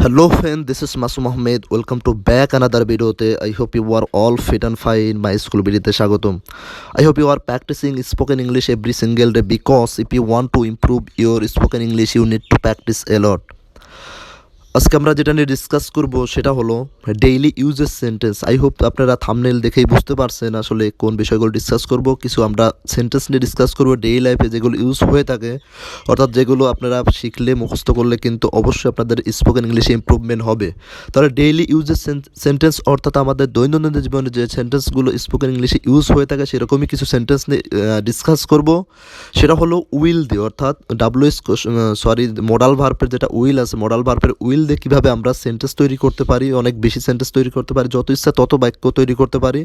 Hello friend, this is Masum Ahmed. Welcome to back another video. I hope you are all fit and fine. My school video te shagotom. I hope you are practicing spoken English every single day because if you want to improve your spoken English, you need to practice a lot. আজকে আমরা যেটা নিয়ে discuss করব সেটা হলো daily uses sentence. I hope আপনারা thumbnail দেখেই বুঝতে পারছেন আসলে কোন বিষয়গুলো ডিসকাস করব। কিছু আমরা সেন্টেন্স নিয়ে ডিসকাস করব ডেইলি লাইফে যেগুলো ইউজ হয়ে থাকে, অর্থাৎ যেগুলো আপনারা শিখলে মুখস্থ করলে কিন্তু অবশ্যই আপনাদের স্পোকেন ইংলিশে ইমপ্রুভমেন্ট হবে। তাহলে ডেইলি ইউজেস সেন্টেন্স অর্থাৎ আমাদের দৈনন্দিন জীবনে যে সেন্টেন্সগুলো স্পোকেন ইংলিশে ইউজ হয়ে থাকে সেরকমই কিছু সেন্টেন্স নিয়ে ডিসকাস করব। সেটা হলো উইল দিয়ে, অর্থাৎ মডাল ভার্বের যেটা উইল আছে, মডাল ভার্বের উইল দিয়ে কীভাবে আমরা সেন্টেন্স তৈরি করতে পারি, অনেক বেশি সেন্টেন্স তৈরি করতে পারি, যত ইচ্ছা তত বাক্য তৈরি করতে পারি,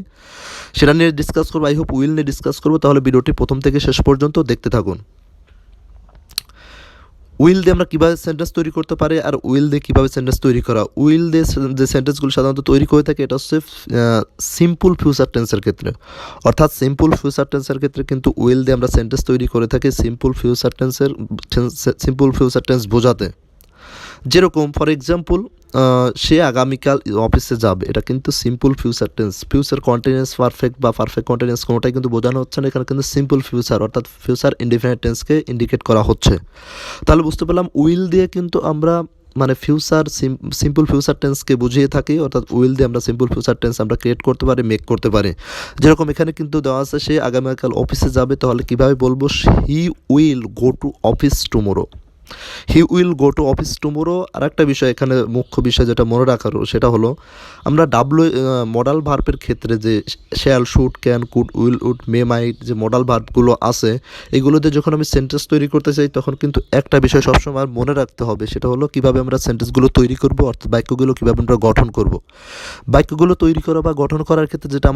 সেটা নিয়ে ডিসকাস করবো। আই হোপ উইল নিয়ে ডিসকাস করবো। তাহলে ভিডিওটি প্রথম থেকে শেষ পর্যন্ত দেখতে থাকুন। উইল দিয়ে আমরা কীভাবে সেন্টেন্স তৈরি করতে পারি আর উইল দিয়ে কীভাবে সেন্টেন্স তৈরি করা। উইল দিয়ে যে সেন্টেন্সগুলো সাধারণত তৈরি করে থাকে এটা হচ্ছে সিম্পল ফিউচার টেন্সের ক্ষেত্রে, অর্থাৎ সিম্পল ফিউচার টেন্সের ক্ষেত্রে কিন্তু উইল দিয়ে আমরা সেন্টেন্স তৈরি করে থাকি সিম্পল ফিউচার টেন্স বোঝাতে। যেরকম ফর এক্সাম্পল, সে আগামীকাল অফিসে যাবে, এটা কিন্তু simple future tense. Future continuous perfect বা পারফেক্ট কন্টিনিউয়াস কোনোটাই কিন্তু বোঝানো হচ্ছে না, এখানে কিন্তু সিম্পল ফিউচার অর্থাৎ ফিউচার ইনডিফিনিট টেন্সকে ইন্ডিকেট করা হচ্ছে। তাহলে বুঝতে পারলাম উইল দিয়ে কিন্তু আমরা মানে সিম্পল ফিউচার টেন্সকে বুঝিয়ে থাকি, অর্থাৎ উইল দিয়ে আমরা সিম্পল ফিউচার টেন্স আমরা ক্রিয়েট করতে পারি, মেক করতে পারি। যেরকম এখানে কিন্তু দেওয়া আছে সে আগামীকাল অফিসে যাবে, তাহলে কীভাবে বলবো? He will go to office tomorrow. He will go to office tomorrow. আর একটা বিষয় এখানে মুখ্য বিষয় যেটা মনে রাখার সেটা হলো আমরা মডাল ভার্বের ক্ষেত্রে যে shall, should, can, could, will, would, may, might যে মডাল ভার্বগুলো আছে এগুলোতে যখন আমি সেন্টেন্স তৈরি করতে চাই তখন কিন্তু একটা বিষয় সবসময় মনে রাখতে হবে, সেটা হলো কীভাবে আমরা সেন্টেন্সগুলো তৈরি করব, অর্থাৎ বাক্যগুলো কীভাবে আমরা গঠন করব। বাক্যগুলো তৈরি করা বা গঠন করার ক্ষেত্রে যেটা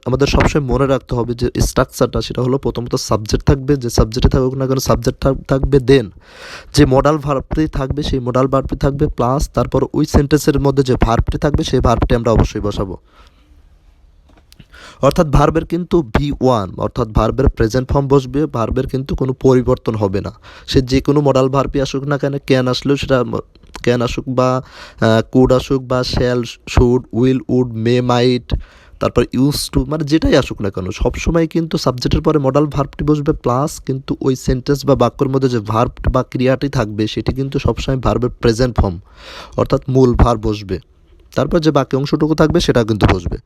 আমাদের সবসময় মনে রাখতে হবে যে স্ট্রাকচারটা, সেটা হলো প্রথমত সাবজেক্ট থাকবে, যে সাবজেক্টে থাকুক না কেন সাবজেক্ট থাকবে, দেন যে মডাল ভার্বটি থাকবে সেই মডাল ভার্বটি থাকবে, প্লাস তারপর ওই সেন্টেন্সের মধ্যে যে ভার্বটি থাকবে সেই ভার্বটি আমরা অবশ্যই বসাবো। অর্থাৎ ভার্বের কিন্তু V1 অর্থাৎ ভার্বের প্রেজেন্ট ফর্ম বসবে, ভার্বের কিন্তু কোনো পরিবর্তন হবে না। সে যে কোনো মডাল ভার্বই আসুক না কেন, ক্যান আসলেও সেটা ক্যান আসুক বা কুড আসুক বা shall, should, will, would, may, মাইট, তারপর ইউজ টু, মানে যেটাই আসুক না কেন সবসময় কিন্তু সাবজেক্টের পরে মডাল ভার্বটি বসবে, প্লাস কিন্তু ওই সেন্টেন্স বা বাক্যের মধ্যে যে ভার্ব বা ক্রিয়াটি থাকবে সেটি কিন্তু সবসময় ভার্বের প্রেজেন্ট ফর্ম অর্থাৎ মূল ভার্ব বসবে, তারপর যে বাকি অংশটুকু থাকবে সেটা কিন্তু বসবে।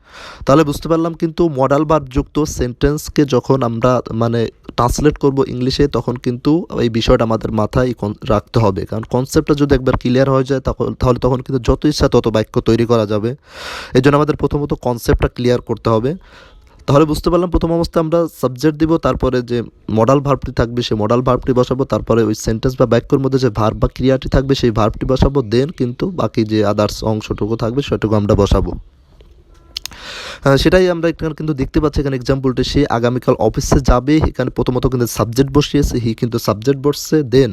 তাহলে বুঝতে পারলাম কিন্তু মডাল ভার্বযুক্ত সেন্টেন্সকে যখন আমরা মানে ট্রান্সলেট করব ইংলিশে তখন কিন্তু এই বিষয়টা আমাদের মাথায় রাখতে হবে, কারণ কনসেপ্টটা যদি একবার ক্লিয়ার হয়ে যায় তাহলে তখন কিন্তু যত ইচ্ছা তত বাক্য তৈরি করা যাবে। এই জন্য আমাদের প্রথমত কনসেপ্টটা ক্লিয়ার করতে হবে। তাহলে বুঝতে পারলাম প্রথম অবস্থায় আমরা সাবজেক্ট দিব, তারপরে যে মডাল ভার্বটি থাকবে সেই মডাল ভার্বটি বসাবো, তারপরে ওই সেন্টেন্স বা বাক্যের মধ্যে যে ভার্ব বা ক্রিয়াটি থাকবে সেই ভার্বটি বসাবো, দেন কিন্তু বাকি যে আদার্স অংশটুকু থাকবে সেটুকু আমরা বসাবো। সেটাই আমরা এখানে কিন্তু দেখতে পাচ্ছি। এখানে এক্সাম্পলটি সে আগামীকাল অফিসে যাবে, এখানে প্রথমত কিন্তু সাবজেক্ট বসিয়েছে, হি কিন্তু সাবজেক্ট বসছে, দেন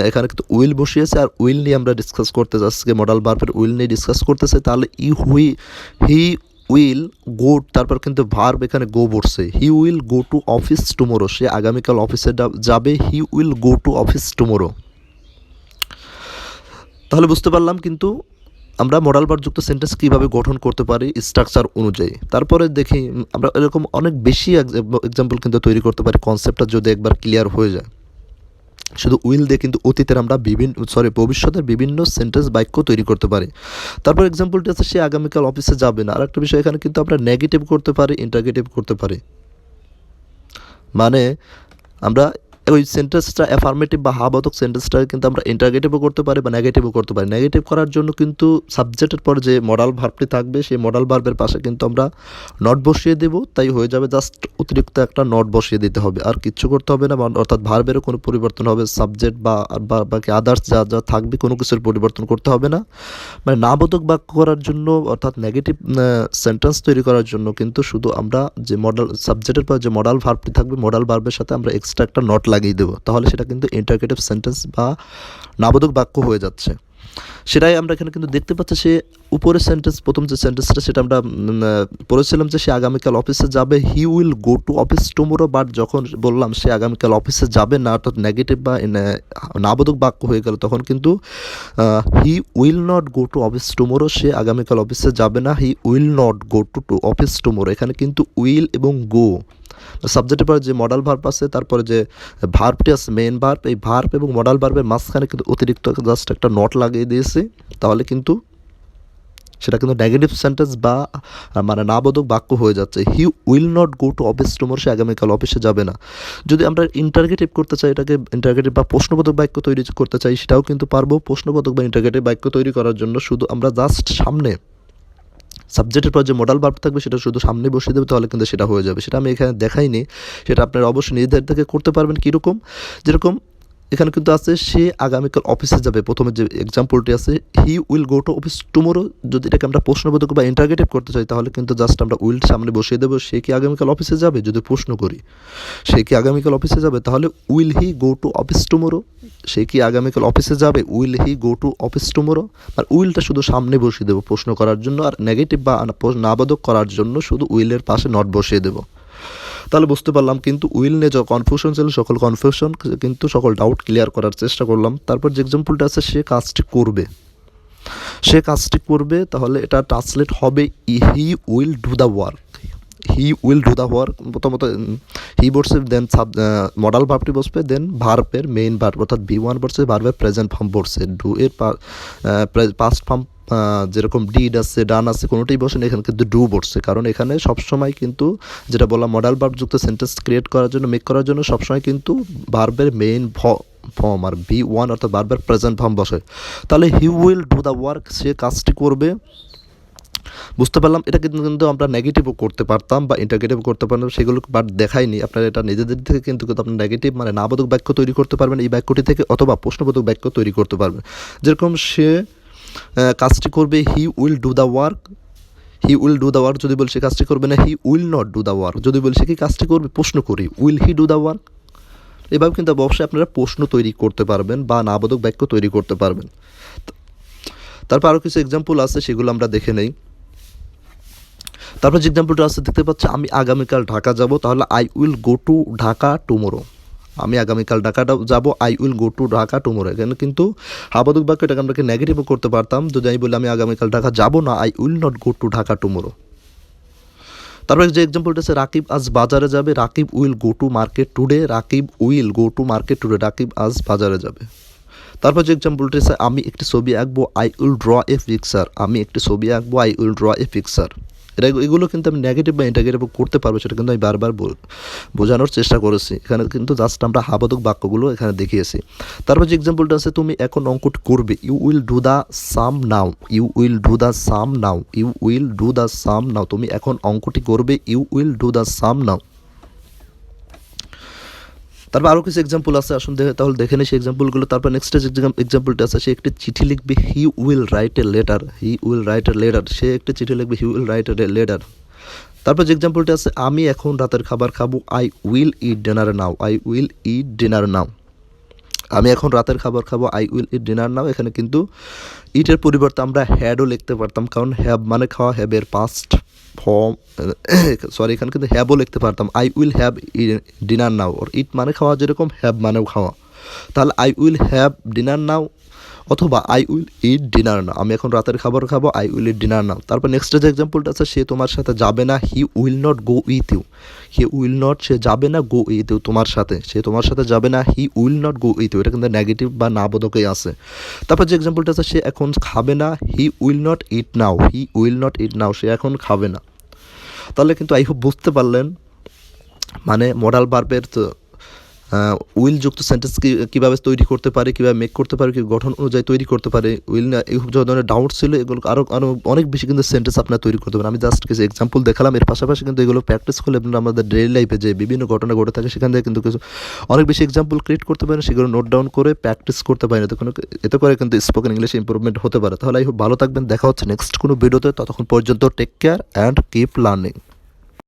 এখানে কিন্তু উইল বসিয়েছে, আর উইল নিয়ে আমরা ডিসকাস করতে যাচ্ছি, মডাল ভার্বের উইল নিয়ে ডিসকাস করতেছে। তাহলে হি উইল গো, তারপর কিন্তু ভার্ব এখানে গো বসছে, he will go to office tomorrow, সে আগামীকাল অফিসে যাবে, he will go to office tomorrow. তাহলে বুঝতে পারলাম কিন্তু আমরা মডাল ভার্বযুক্ত সেন্টেন্স কীভাবে গঠন করতে পারি স্ট্রাকচার অনুযায়ী। তারপরে দেখি আমরা এরকম অনেক বেশি এক্সাম্পল কিন্তু তৈরি করতে পারি, কনসেপ্টটা যদি একবার ক্লিয়ার হয়ে যায়। শুধু উইল দিয়ে কিন্তু অতীতের আমরা ভবিষ্যতের বিভিন্ন সেন্টেন্স বাক্য তৈরি করতে পারি। তারপর এক্সাম্পলটি আছে সে আগামীকাল অফিসে যাবে না। আরেকটা বিষয় এখানে কিন্তু আমরা নেগেটিভ করতে পারি, ইন্টারগেটিভ করতে পারি, মানে আমরা ওই সেন্টেন্সটা অ্যাফার্মেটিভ বা হাবাতক সেন্টেন্সটা কিন্তু আমরা ইন্টারগেটিভও করতে পারি বা নেগেটিভও করতে পারি। নেগেটিভ করার জন্য কিন্তু সাবজেক্টের পর যে মডাল ভার্বটি থাকবে সেই মডাল ভার্বের পাশে কিন্তু আমরা নট বসিয়ে দেব, তাই হয়ে যাবে জাস্ট অতিরিক্ত একটা নট বসিয়ে দিতে হবে, আর কিচ্ছু করতে হবে না, অর্থাৎ ভার্বেরও কোনো পরিবর্তন হবে, সাবজেক্ট বা বাকি আদার্স যা যা থাকবে কোনো কিছুর পরিবর্তন করতে হবে না। মানে নাবোধক বাক্য করার জন্য অর্থাৎ নেগেটিভ সেন্টেন্স তৈরি করার জন্য কিন্তু শুধু আমরা যে সাবজেক্টের পর যে মডাল ভার্বটি থাকবে মডাল ভার্বের সাথে আমরা এক্সট্রা একটা নট লাগিয়ে দেবো, তাহলে সেটা কিন্তু ইন্টারগেটিভ সেন্টেন্স বা নাবোধক বাক্য হয়ে যাচ্ছে। সেটাই আমরা এখানে কিন্তু দেখতে পাচ্ছি। সে উপরের সেন্টেন্স, প্রথম যে সেন্টেন্সটা সেটা আমরা পড়েছিলাম যে সে আগামীকাল অফিসে যাবে, he will go to office tomorrow. But যখন বললাম সে আগামীকাল অফিসে যাবে না, অর্থাৎ নেগেটিভ বা নাবোধক বাক্য হয়ে গেল, তখন কিন্তু he will not go to office tomorrow, সে আগামীকাল অফিসে যাবে না, he will not go to office tomorrow. এখানে কিন্তু উইল এবং গো সাবজেক্টের পরে যে মডাল ভার্ব আছে, তারপরে যে ভার্বটি আছে মেইন ভার্ব, এই ভার্ব এবং মডাল ভার্বের মাঝখানে কিন্তু অতিরিক্ত জাস্ট একটা নট লাগিয়ে দিয়েছে, তাহলে কিন্তু সেটা কিন্তু নেগেটিভ সেন্টেন্স বা মানে নাবোধক বাক্য হয়ে যাচ্ছে। He will not go to office tomorrow, সে আগামীকাল অফিসে যাবে না। যদি আমরা ইন্টারগেটিভ করতে চাই, এটাকে ইন্টারগেটিভ বা প্রশ্নবোধক বাক্য তৈরি করতে চাই, সেটাও কিন্তু পারবো। প্রশ্নবোধক বা ইন্টারগেটিভ বাক্য তৈরি করার জন্য শুধু আমরা জাস্ট সামনে সাবজেক্টের পর যে মডাল ভার্ব থাকবে সেটা শুধু সামনে বসিয়ে দেবে, তাহলে কিন্তু সেটা হয়ে যাবে। সেটা আমি এখানে দেখাইনি, সেটা আপনারা অবশ্যই নিজেদের থেকে করতে পারবেন। কীরকম? যেরকম এখানে কিন্তু আছে সে আগামীকাল অফিসে যাবে, প্রথমে যে এক্সাম্পলটি আছে হি will go to office tomorrow. যদি এটাকে আমরা প্রশ্নবোধক বা ইন্টারগেটিভ করতে চাই, তাহলে কিন্তু জাস্ট আমরা উইল সামনে বসিয়ে দেবো। সে কি আগামীকাল অফিসে যাবে? যদি প্রশ্ন করি সে কি আগামীকাল অফিসে যাবে, তাহলে will he go to office tomorrow. সে কি আগামীকাল অফিসে যাবে, will he go to office tomorrow. আর উইলটা শুধু সামনে বসিয়ে দেবো প্রশ্ন করার জন্য, আর নেগেটিভ বা নাবাদক করার জন্য শুধু উইলের পাশে নট বসিয়ে দেবো। তাহলে বুঝতে পারলাম কিন্তু উইল নিয়ে যা কনফিউশন ছিল, সকল কনফিউশন কিন্তু সকল ডাউট ক্লিয়ার করার চেষ্টা করলাম। তারপর যে এক্সাম্পলটা আছে সে কাজটি করবে, সে কাজটি করবে, তাহলে এটা ট্রান্সলেট হবে হি will do the work. He will do the work, প্রথমত হি বসছে, দেন মডাল ভার্বটি বসবে, দেন ভার্বের মেইন ভার্ব অর্থাৎ বি ওয়ান বসছে, ভার্বের প্রেজেন্ট ফর্ম বসছে, ডু এর পাস্ট ফর্ম যেরকম ডিড আছে, ডান আছে, কোনোটাই বসেন, এখানে কিন্তু ডু বসছে। কারণ এখানে সবসময় কিন্তু যেটা বললাম মডাল ভার্বযুক্ত সেন্টেন্স ক্রিয়েট করার জন্য, মেক করার জন্য সবসময় কিন্তু ভার্বের মেইন ফর্ম আর বি ওয়ান অর্থাৎ ভার্বের প্রেজেন্ট ফর্ম বসে। তাহলে he will do the work, সে কাজটি করবে। বুঝতে পারলাম। এটা কিন্তু আমরা নেগেটিভও করতে পারতাম বা ইন্টারগেটিভও করতে পারতাম, সেগুলো বাট দেখাইনি। আপনারা এটা নিজেদের থেকে কিন্তু আপনার নেগেটিভ মানে নাবোধক বাক্য তৈরি করতে পারবেন এই বাক্যটি থেকে, অথবা প্রশ্নবোধক বাক্য তৈরি করতে পারবেন। যেরকম সে কাজটি করবে, হি will do the work. He will do the work যদি বলি সে কাজটি করবে না, he will not do the work. যদি বলি সে কি কাজটি করবে, প্রশ্ন করি, will he do the work. এভাবে কিন্তু অবশ্যই আপনারা প্রশ্ন তৈরি করতে পারবেন বা নাবোধক বাক্য তৈরি করতে পারবেন। তারপর আরও কিছু এক্সাম্পল আছে, সেগুলো আমরা দেখে নেই। তারপর যে এক্সাম্পলটা আছে দেখতে পাচ্ছি আমি আগামীকাল ঢাকা যাব, তাহলে I will go two Dhaka tomorrow. আমি আগামীকাল ঢাকাটা যাব, I will go two Dhaka tomorrow. এখানে কিন্তু আবাদক বাক্য, এটাকে আমরা নেগেটিভও করতে পারতাম যদি আমি বলি আমি আগামীকাল ঢাকা যাব না, I will not go two Dhaka tomorrow. তারপরে যে এক্সাম্পলটা আছে রাকিব আজ বাজারে যাবে, Rakib will go to market today. Rakib will go to market today, Rakib আজ বাজারে যাবে। তারপর যে এক্সাম্পলটা আছে আমি একটি ছবি আঁকবো, I will draw a picture. আমি একটি ছবি আঁকবো, I will draw a picture. এগুলো কিন্তু আমি নেগেটিভ বা ইন্টারগেটিভ করতে পারবো, সেটা কিন্তু আমি বারবার বোঝানোর চেষ্টা করেছি। এখানে কিন্তু জাস্ট আমরা হাবাদক বাক্যগুলো এখানে দেখিয়েছি। তারপর যে এক্সাম্পলটা আছে তুমি এখন অঙ্কটি করবে, you will do the sum now. You will do the sum now. You will do the sum now. তুমি এখন অঙ্কটি করবে, you will do the sum now. তারপর আরও কিছু এক্সাম্পল আছে, আসুন তাহলে দেখে নিই সেই এক্সাম্পলগুলো। তারপর নেক্সট যে এক্সাম্পলটা আছে সে একটি চিঠি লিখবে, he will write a letter. He will write a letter. সে একটি চিঠি লিখবে, he will write a letter. তারপর যে এক্সাম্পলটা আছে আমি এখন রাতের খাবার খাবো, I will eat dinner now. I will eat dinner now. আমি এখন রাতের খাবার খাবো, I will eat dinner now. এখানে কিন্তু ইটের পরিবর্তে আমরা হ্যাডও লিখতে পারতাম, কারণ হ্যাভ মানে খাওয়া, হ্যাভের পাস্ট ফর্ম সরি, এখানে কিন্তু হ্যাভও লিখতে পারতাম, আই উইল হ্যাভ ডিনার নাও। ওর ইট মানে খাওয়া যেরকম, হ্যাভ মানেও খাওয়া। তাহলে আই উইল হ্যাভ ডিনার নাও অথবা I will eat dinner now. আমি এখন রাতের খাবার খাবো, আই উইল ইট ডিনার নাও। তারপর নেক্সট যে এক্সাম্পলটা আছে সে তোমার সাথে যাবে না, he will not go with you. He will not, সে যাবে না, গো উইথ ইউ তোমার সাথে, সে তোমার সাথে যাবে না, he will not go with you. এটা কিন্তু নেগেটিভ বা নাবোধকেই আছে। তারপর যে এক্সাম্পলটা আছে সে এখন খাবে না, he will not eat now. He will not eat now, সে এখন খাবে না। তাহলে কিন্তু আই হোপ বুঝতে পারলেন মানে মডাল ভার্বের উইলযুক্ত সেন্টেন্স কীভাবে তৈরি করতে পারে, কীভাবে মেক করতে পারে, কী গঠন অনুযায়ী তৈরি করতে পারে। উইল না এই ধরনের ডাউট ছিল, এগুলো আরও অনেক বেশি কিন্তু সেন্টেন্স আপনারা তৈরি করতে পারেন। আমি জাস্ট কিছু এক্সাম্পল দেখালাম, এর পাশাপাশি কিন্তু এগুলো প্র্যাকটিস করলে আপনারা আমাদের ডেইলি লাইফে যে বিভিন্ন ঘটনা ঘটে থাকে সেখান থেকে কিন্তু কিছু অনেক বেশি এক্সাম্পল ক্রিয়েট করতে পারেন, সেগুলো নোট ডাউন করে প্র্যাকটিস করতে পারেন। এতে করে কিন্তু স্পোকেন ইংলিশ ইম্প্রুভমেন্ট হতে পারে। তাহলে ভালো থাকবেন, দেখা হচ্ছে নেক্সট কোনো ভিডিওতে। ততক্ষণ পর্যন্ত take care and keep learning.